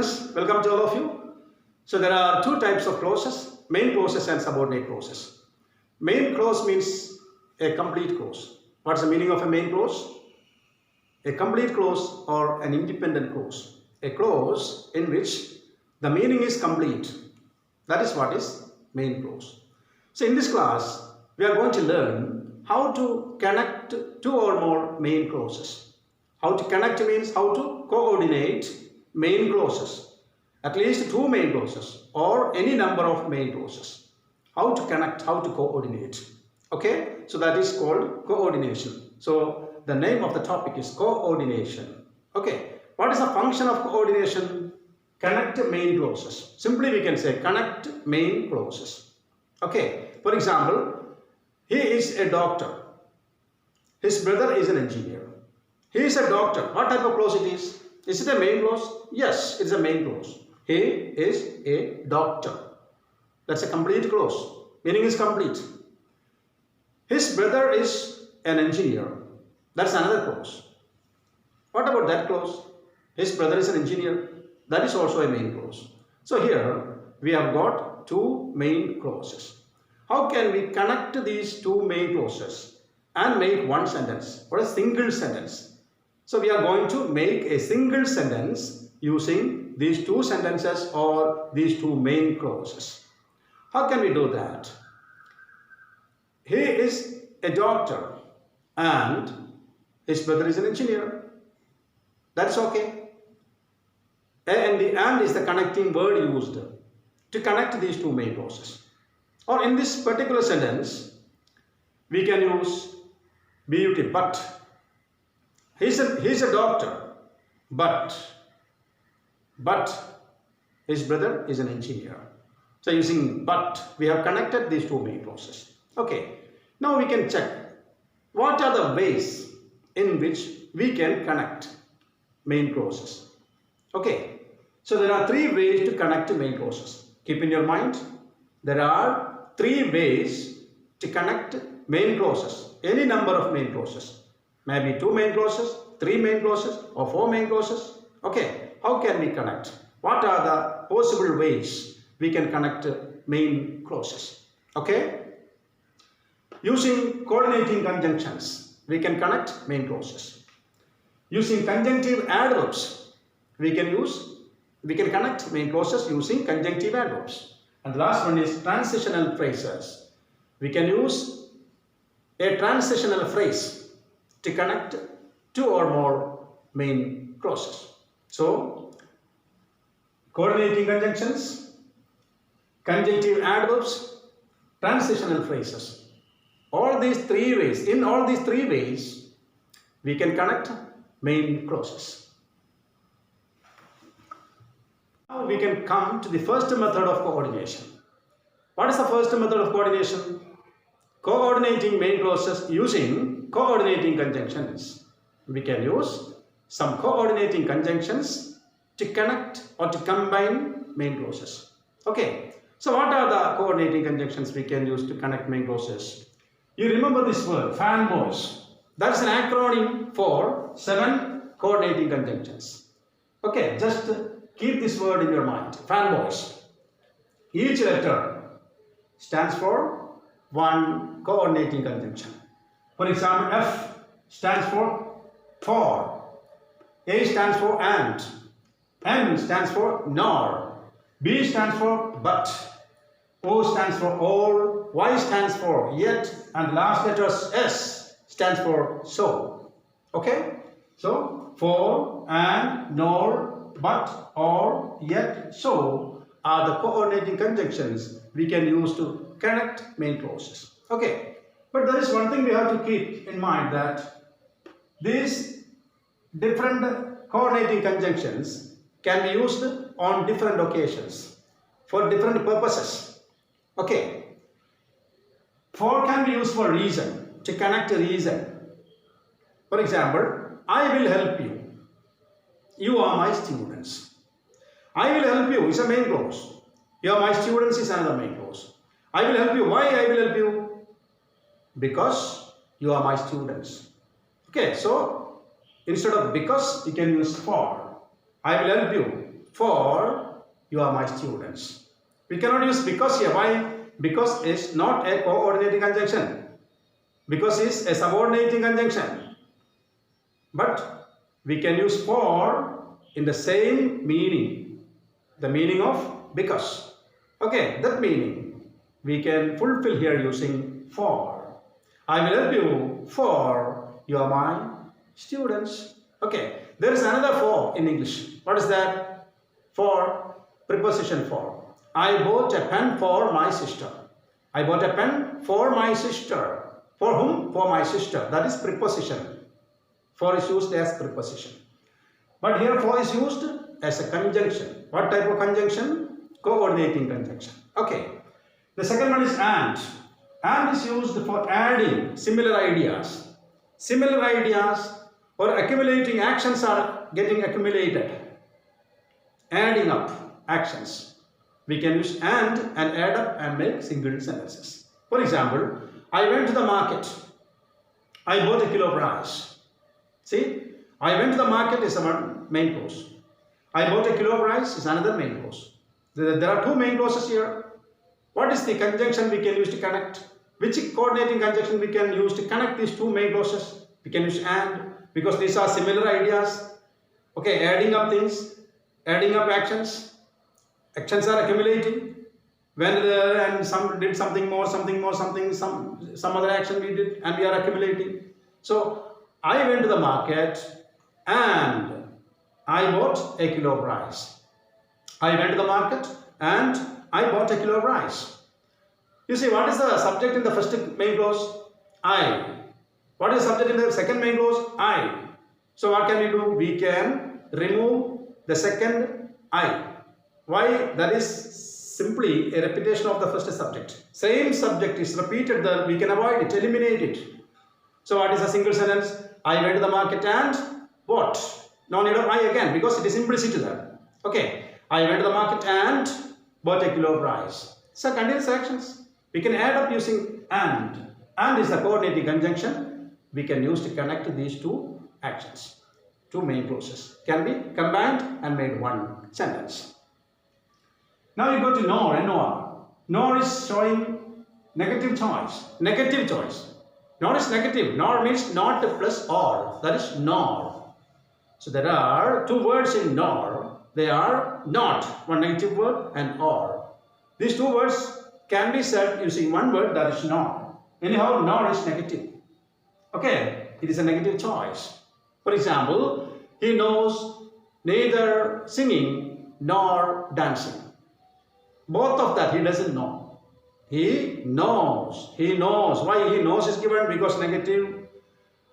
students, welcome to all of you. So there are two types of clauses, main clauses and subordinate clauses. Main clause means a complete clause. What's the meaning of a main clause? A complete clause or an independent clause. A clause in which the meaning is complete. That is what is main clause. So in this class, we are going to learn how to connect two or more main clauses. How to connect means how to coordinate main clauses. At least two main clauses or any number of main clauses. How to connect, how to coordinate. Okay, so that is called coordination. So the name of the topic is coordination. Okay, what is the function of coordination? Connect main clauses. Simply we can say connect main clauses. Okay, for example, he is a doctor. His brother is an engineer. He is a doctor. What type of clause it is? Is it a main clause? Yes, it's a main clause. He is a doctor. That's a complete clause. Meaning is complete. His brother is an engineer. That's another clause. What about that clause? His brother is an engineer. That is also a main clause. So here we have got two main clauses. How can we connect these two main clauses and make one sentence or a single sentence? So we are going to make a single sentence using these two sentences or these two main clauses. How can we do that? He is a doctor and his brother is an engineer. That's okay. And the and is the connecting word used to connect these two main clauses. Or in this particular sentence, we can use but. He's a doctor, but his brother is an engineer. So using but, we have connected these two main clauses. Okay, now we can check what are the ways in which we can connect main clauses. Okay, so there are three ways to connect main clauses. Keep in your mind, there are three ways to connect main clauses, any number of main clauses. Maybe two main clauses, three main clauses or four main clauses. Okay, how can we connect? What are the possible ways we can connect main clauses? Okay, using coordinating conjunctions, we can connect main clauses. Using conjunctive adverbs, we can connect main clauses using conjunctive adverbs. And the last one is transitional phrases. We can use a transitional phrase to connect two or more main clauses. So, coordinating conjunctions, conjunctive adverbs, transitional phrases. All these three ways, in all these three ways, we can connect main clauses. Now we can come to the first method of coordination. What is the first method of coordination? Coordinating main clauses using coordinating conjunctions. We can use some coordinating conjunctions to connect or to combine main clauses. Okay, so what are the coordinating conjunctions we can use to connect main clauses? You remember this word, fanboys. That's an acronym for 7 coordinating conjunctions. Okay, just keep this word in your mind, fanboys. Each letter stands for one coordinating conjunction. For example, F stands for, A stands for and, N stands for nor, B stands for but, O stands for all, Y stands for yet, and last letter S stands for so. Okay? So, for, and, nor, but, or, yet, so are the coordinating conjunctions we can use to connect main clauses. Okay, but there is one thing we have to keep in mind, that these different coordinating conjunctions can be used on different occasions for different purposes. Okay, for can be used for reason, to connect a reason. For example, I will help you. You are my students. I will help you is a main clause. You are my students is another main clause. I will help you. Why I will help you? Because you are my students. Okay, so instead of because, you can use for. I will help you for you are my students. We cannot use because here. Why? Because it's not a coordinating conjunction. Because it's a subordinating conjunction. But we can use for in the same meaning. The meaning of because. Okay, that meaning we can fulfill here using for. I will help you for you are my students. Okay, there is another for in English. What is that? For, preposition for. I bought a pen for my sister. I bought a pen for my sister. For whom? For my sister. That is preposition. For is used as preposition. But here for is used as a conjunction. What type of conjunction? Coordinating conjunction. Okay. The second one is and. And is used for adding similar ideas. Similar ideas or accumulating actions are getting accumulated. Adding up actions. We can use and add up and make single sentences. For example, I went to the market. I bought a kilo of rice. See, I went to the market is one main clause. I bought a kilo of rice is another main clause. There are two main clauses here. What is the conjunction we can use to connect? Which coordinating conjunction we can use to connect these two main clauses? We can use and because these are similar ideas. Okay, adding up things, adding up actions. Actions are accumulating. When and some did something more, some other action we did, and we are accumulating. So I went to the market and I bought a kilo of rice. I went to the market and I bought a kilo of rice. You see, what is the subject in the first main clause? I. What is the subject in the second main clause? I. So what can we do? We can remove the second I. Why? That is simply a repetition of the first subject. Same subject is repeated there. We can avoid it, eliminate it. So what is a single sentence? I went to the market and what? No need of I again because it is implicit there. Okay. I went to the market and bought a kilo of rice. So continuous actions. We can add up using and. And is the coordinating conjunction we can use to connect these two actions. Two main clauses can be combined and made one sentence. Now you go to nor and nor. Nor is showing negative choice. Negative choice. Nor is negative. Nor means not plus or. That is nor. So there are two words in nor. They are not, one negative word, and or. These two words can be said using one word, that is nor. Anyhow, nor is negative. Okay, it is a negative choice. For example, he knows neither singing nor dancing. Both of that he doesn't know. He knows. He knows. Why he knows is given? Because negative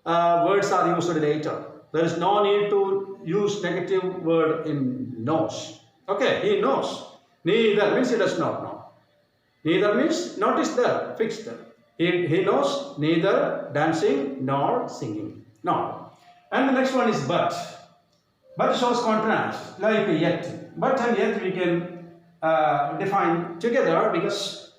words are used later. There is no need to use negative word in knows. Okay, he knows. Neither means he does not know. Neither means not is there, fixed there. He knows neither dancing nor singing. No. And the next one is but. But shows contrast, like yet. But and yet we can define together because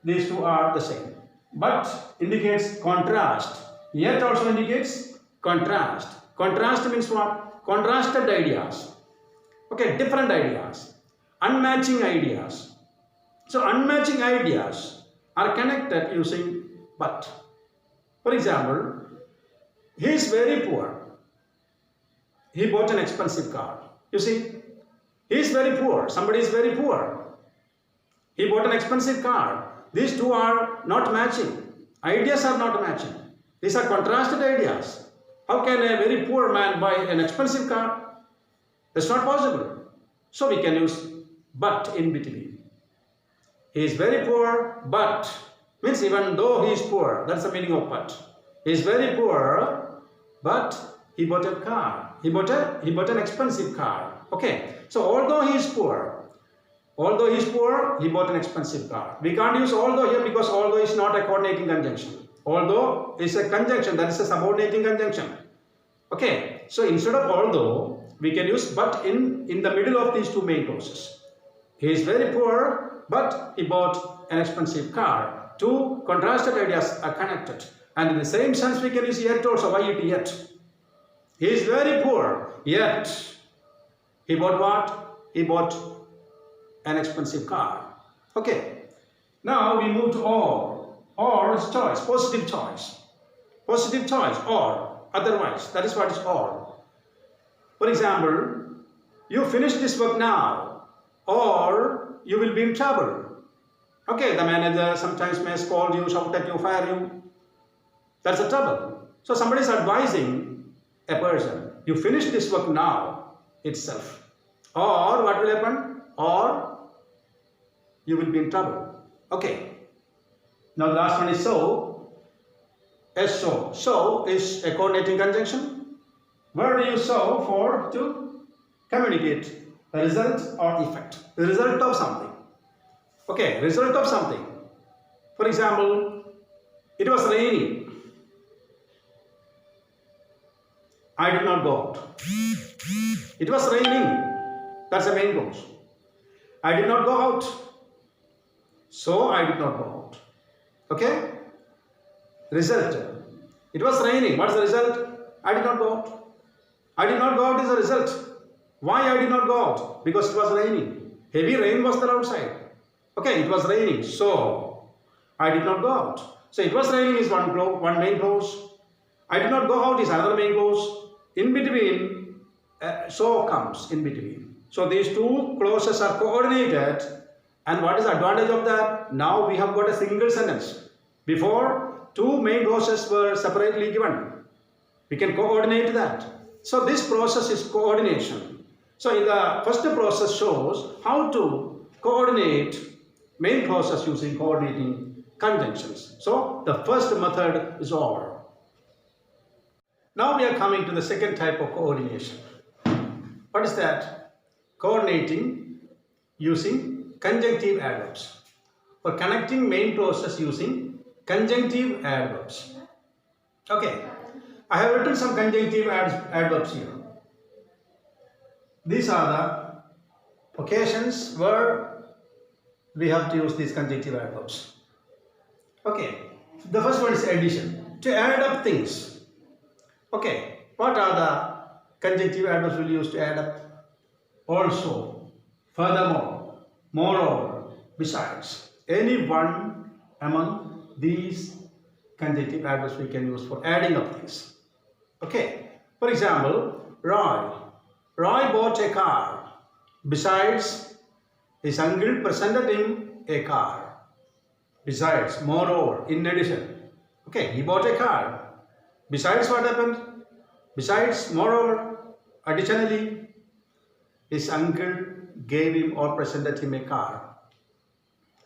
these two are the same. But indicates contrast. Yet also indicates contrast. Contrast means what? Contrasted ideas. Okay, different ideas. Unmatching ideas. So unmatching ideas are connected using but. For example, he is very poor. He bought an expensive car. You see, he is very poor. Somebody is very poor. He bought an expensive car. These two are not matching. Ideas are not matching. These are contrasted ideas. How can a very poor man buy an expensive car? That's not possible. So we can use but in between. He is very poor, but means even though he is poor, that's the meaning of but. He is very poor, but he bought a car. He bought an expensive car. Okay. So although he is poor, he bought an expensive car. We can't use although here because although is not a coordinating conjunction. Although is a conjunction, that is a subordinating conjunction. Okay. So instead of although, we can use but in the middle of these two main clauses. He is very poor, but he bought an expensive car. Two contrasted ideas are connected. And in the same sense, we can use yet also. Why yet? He is very poor, yet he bought what? He bought an expensive car. Okay. Now we move to or. Or is choice, positive choice. Positive choice or otherwise. That is what is or. For example, you finish this work now or you will be in trouble. Okay, the manager sometimes may scold you, shout at you, fire you. That's a trouble. So somebody is advising a person, you finish this work now itself. Or what will happen? Or you will be in trouble. Okay. Now the last one is so. So. So is a coordinating conjunction. Where do you so for? To communicate the result or effect. The result of something. Okay, result of something. For example, it was raining. I did not go out. It was raining. That's the main cause. I did not go out. So I did not go out. Okay? Result. It was raining. What's the result? I did not go out. I did not go out is the result. Why I did not go out? Because it was raining. Heavy rain was there outside. Okay, it was raining. So I did not go out. So it was raining is one main clause. I did not go out is another main clause. In between, so comes in between. So these two clauses are coordinated. And what is the advantage of that? Now we have got a single sentence. Before, two main clauses were separately given. We can coordinate that. So this process is coordination. So in the first process shows how to coordinate main clauses using coordinating conjunctions. So the first method is or. Now we are coming to the second type of coordination. What is that? Coordinating using conjunctive adverbs, or connecting main clauses using conjunctive adverbs. Okay, I have written some conjunctive adverbs here. These are the occasions where we have to use these conjunctive adverbs. Okay, the first one is addition, to add up things. Okay, what are the conjunctive adverbs we'll use to add up? Also, furthermore, moreover, besides. Any one among these conjunctive adverbs we can use for adding up things. Okay, for example, Roy. Roy bought a car. Besides, his uncle presented him a car. Besides, moreover, in addition. Okay, he bought a car. Besides, what happened? Besides, moreover, additionally, his uncle gave him or presented him a car.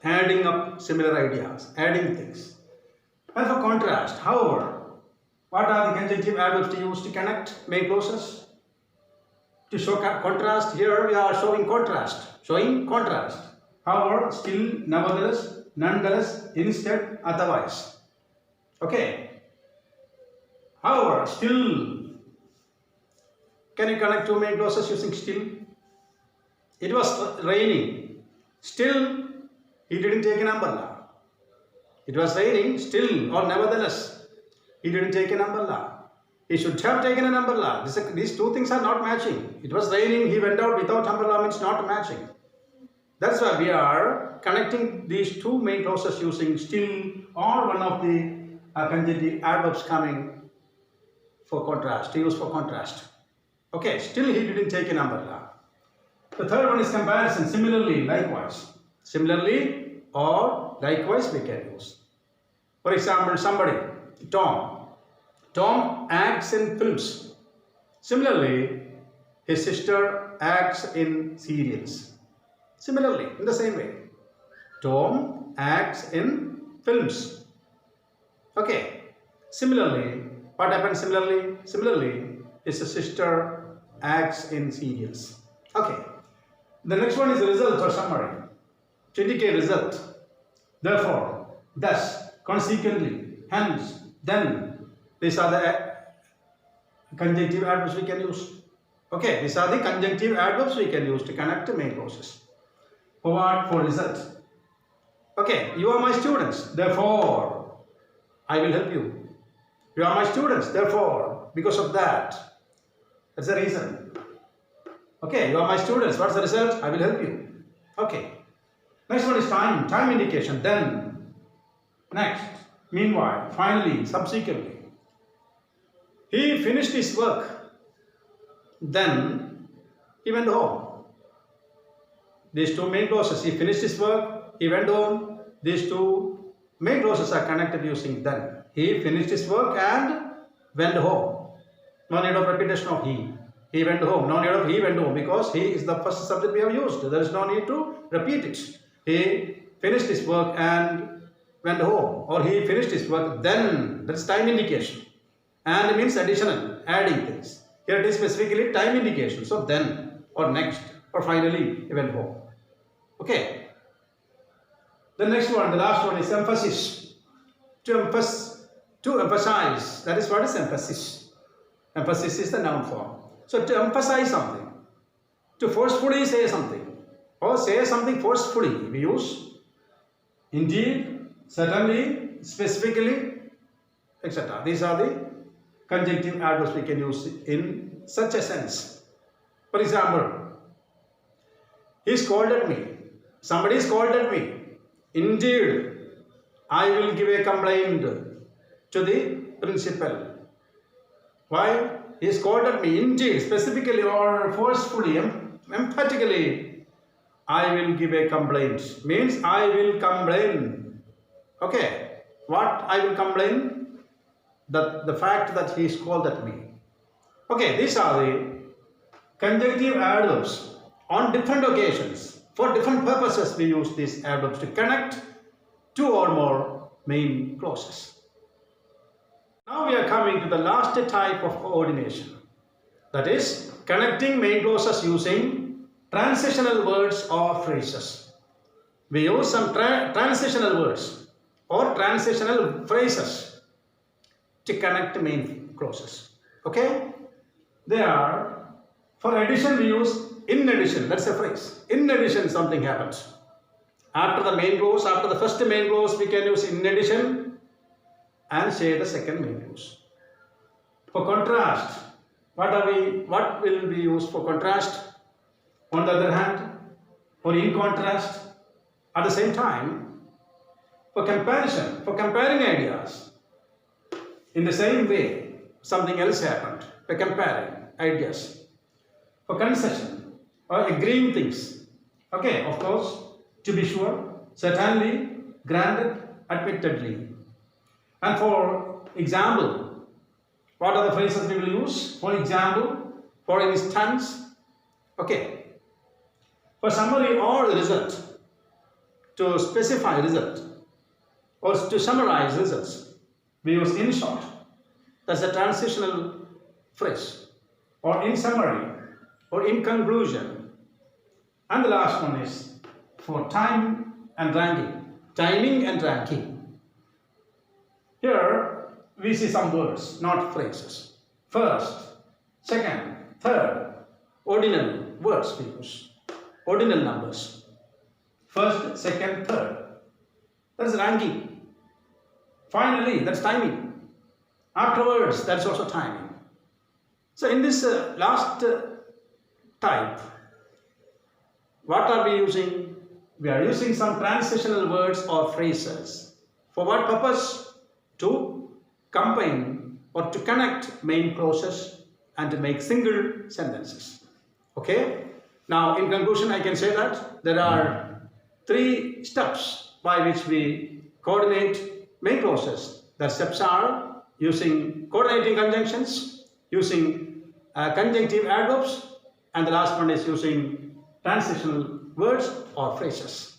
Adding up similar ideas, adding things. And for contrast, however, what are the conjunctive adverbs to use to connect main clauses? To show contrast, here we are showing contrast. However, still, nevertheless, nonetheless, instead, otherwise. Okay. However, still, can you connect two main clauses using still? It was raining. Still, he didn't take an umbrella. It was raining, still, or nevertheless, he didn't take an umbrella. He should have taken an umbrella. These two things are not matching. It was raining, he went out without umbrella, means not matching. That's why we are connecting these two main clauses using still or one of the conjunctive adverbs coming for contrast, to use for contrast. Okay, still he didn't take an umbrella. The third one is comparison, similarly, likewise. Similarly or likewise we can use. For example, somebody, Tom. Tom acts in films. Similarly, his sister acts in serials. Similarly, in the same way, Tom acts in films. Okay. Similarly, what happens similarly? Similarly, his sister acts in serials. Okay. The next one is result or summary. To indicate result. Therefore, thus, consequently, hence, then. These are the conjunctive adverbs we can use. Okay, these are the conjunctive adverbs we can use to connect the main clauses. For what? For result. Okay, you are my students, therefore, I will help you. You are my students, therefore, because of that. That's the reason. Okay, you are my students. What's the result? I will help you. Okay. Next one is time. Time indication. Then. Next. Meanwhile. Finally. Subsequently. He finished his work. Then he went home. These two main clauses. He finished his work. He went home. These two main clauses are connected using then. He finished his work and went home. No need of repetition of he. He went home. No need of he went home because he is the first subject we have used. There is no need to repeat it. He finished his work and went home. Or he finished his work then. That's time indication. And means additional, adding things. Here it is specifically time indication. So then or next or finally he went home. Okay. The next one, the last one is emphasis. To emphasize. That is what is emphasis. Emphasis is the noun form. So to emphasize something, to forcefully say something, or say something forcefully, we use indeed, certainly, specifically, etc. These are the conjunctive adverbs we can use in such a sense. For example, he scolded me. Somebody scolded me. Indeed, I will give a complaint to the principal. Why? He scolded me. Indeed, specifically or forcefully, emphatically, I will give a complaint. Means I will complain. Okay. What I will complain? The fact that he scolded me. Okay, these are the conjunctive adverbs. On different occasions, for different purposes, we use these adverbs to connect two or more main clauses. Now we are coming to the last type of coordination. That is connecting main clauses using transitional words or phrases. We use some transitional words or transitional phrases to connect main clauses. Okay? They are, for addition we use in addition. That's a phrase. In addition something happens. After the main clause, after the first main clause, we can use in addition and say the second main clause. For contrast, what will we use for contrast? On the other hand, or in contrast, at the same time, for comparison, for comparing ideas. In the same way, something else happened. For comparing ideas. For concession, or agreeing things. Okay, of course, to be sure, certainly, granted, admittedly. And for example, what are the phrases we will use? For example, for instance, okay. For summary or result, to specify result, or to summarize results, we use in short. That's a transitional phrase. Or in summary, or in conclusion. And the last one is for time and ranking. Timing and ranking. Here we see some words, not phrases. First, second, third, ordinal words we use. Ordinal numbers. First, second, third. That's ranking. Finally, that's timing. Afterwards, that's also timing. So in this last type, what are we using? We are using some transitional words or phrases. For what purpose? To combine or to connect main clauses and to make single sentences. Okay? Now, in conclusion, I can say that there are 3 steps by which we coordinate main clauses. The steps are using coordinating conjunctions, using conjunctive adverbs, and the last one is using transitional words or phrases.